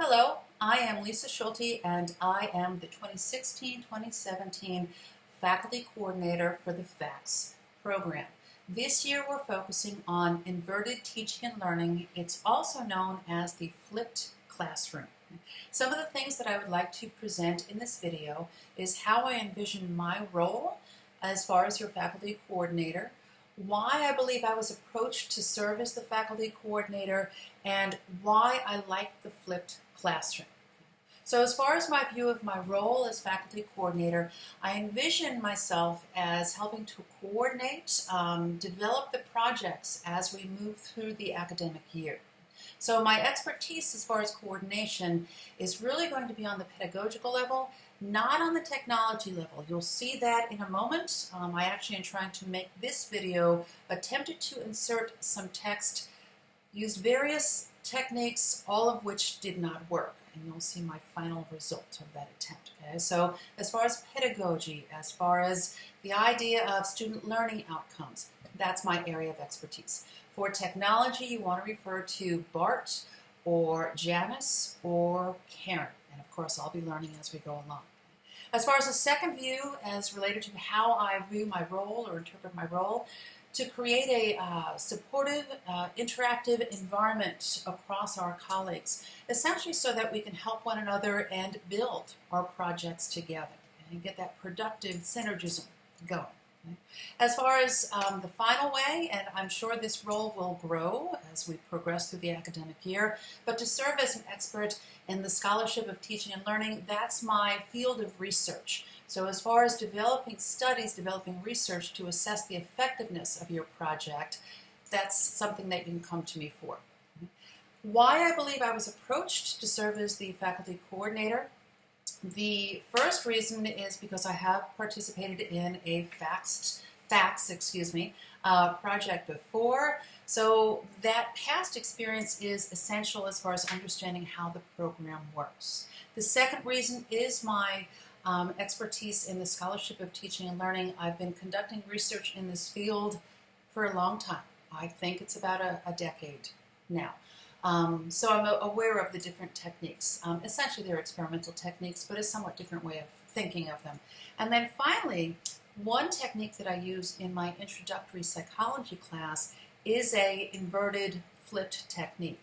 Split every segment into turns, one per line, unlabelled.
Hello, I am Lisa Schulte and I am the 2016-2017 Faculty Coordinator for the FACS program. This year we're focusing on inverted teaching and learning. It's also known as the flipped classroom. Some of the things that I would like to present in this video is how I envision my role as far as your faculty coordinator, why I believe I was approached to serve as the faculty coordinator, and why I like the flipped classroom. So as far as my view of my role as faculty coordinator, I envision myself as helping to coordinate, develop the projects as we move through the academic year. So my expertise as far as coordination is really going to be on the pedagogical level, not on the technology level. You'll see that in a moment. I actually am trying to make this video, attempted to insert some text, used various techniques, all of which did not work. And you'll see my final result of that attempt. Okay? So as far as pedagogy, as far as the idea of student learning outcomes, that's my area of expertise. For technology, you want to refer to Bart or Janice or Karen. And of course, I'll be learning as we go along. As far as the second view, as related to how I view my role or interpret my role, to create a supportive, interactive environment across our colleagues, essentially so that we can help one another and build our projects together and get that productive synergism going. As far as the final way, and I'm sure this role will grow as we progress through the academic year, but to serve as an expert in the scholarship of teaching and learning, that's my field of research. So as far as developing studies, developing research to assess the effectiveness of your project, that's something that you can come to me for. Why I believe I was approached to serve as the faculty coordinator. The first reason is because I have participated in a FACS project before, so that past experience is essential as far as understanding how the program works. The second reason is my expertise in the scholarship of teaching and learning. I've been conducting research in this field for a long time. I think it's about a decade now. So I'm aware of the different techniques. Essentially they're experimental techniques, but a somewhat different way of thinking of them. And then finally, one technique that I use in my introductory psychology class is a inverted flipped technique.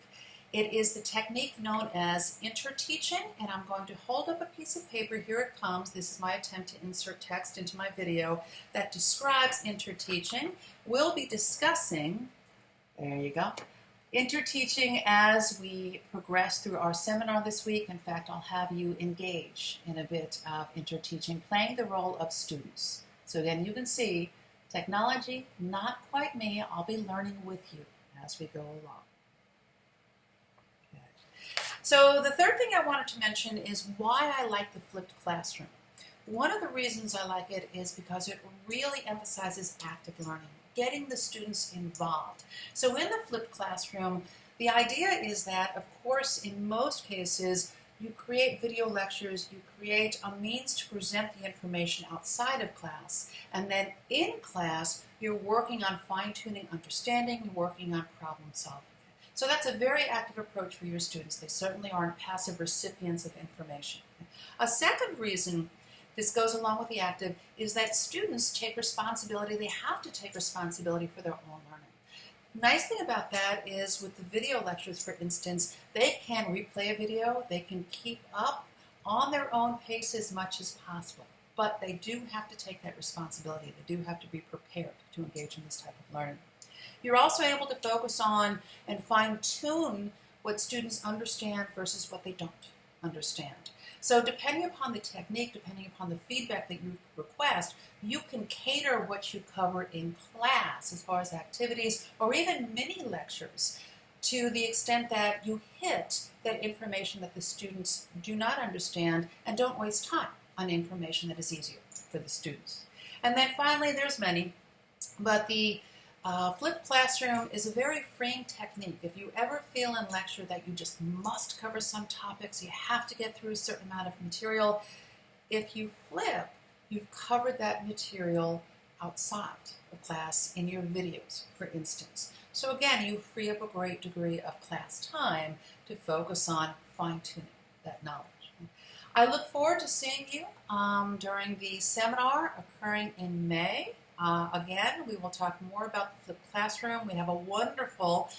It is the technique known as interteaching, and I'm going to hold up a piece of paper. Here it comes. This is my attempt to insert text into my video that describes interteaching. We'll be discussing, there you go, interteaching as we progress through our seminar this week. In fact, I'll have you engage in a bit of interteaching, playing the role of students. So again, you can see technology, not quite me. I'll be learning with you as we go along. Okay. So the third thing I wanted to mention is why I like the flipped classroom. One of the reasons I like it is because it really emphasizes active learning, getting the students involved. So in the flipped classroom, the idea is that, of course, in most cases, you create video lectures, you create a means to present the information outside of class, and then in class, you're working on fine-tuning understanding, you're working on problem solving. So that's a very active approach for your students. They certainly aren't passive recipients of information. A second reason this goes along with the active is that students take responsibility. They have to take responsibility for their own learning. Nice thing about that is with the video lectures, for instance, they can replay a video, they can keep up on their own pace as much as possible, but they do have to take that responsibility. They do have to be prepared to engage in this type of learning. You're also able to focus on and fine-tune what students understand versus what they don't understand. So depending upon the technique, depending upon the feedback that you request, you can cater what you cover in class as far as activities or even mini lectures to the extent that you hit that information that the students do not understand and don't waste time on information that is easier for the students. And then finally, there's many, but the flipped classroom is a very freeing technique. If you ever feel in lecture that you just must cover some topics, you have to get through a certain amount of material, if you flip, you've covered that material outside of class in your videos, for instance. So again, you free up a great degree of class time to focus on fine-tuning that knowledge. I look forward to seeing you during the seminar occurring in May. Again, we will talk more about the flipped classroom. We have a wonderful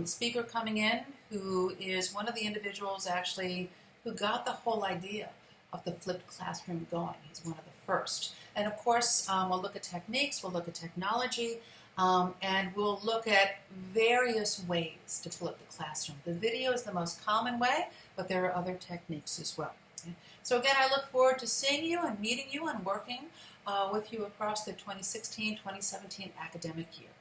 speaker coming in who is one of the individuals actually who got the whole idea of the flipped classroom going. He's one of the first. And of course, we'll look at techniques, we'll look at technology, and we'll look at various ways to flip the classroom. The video is the most common way, but there are other techniques as well. Okay? So again, I look forward to seeing you and meeting you and working with you across the 2016-2017 academic year.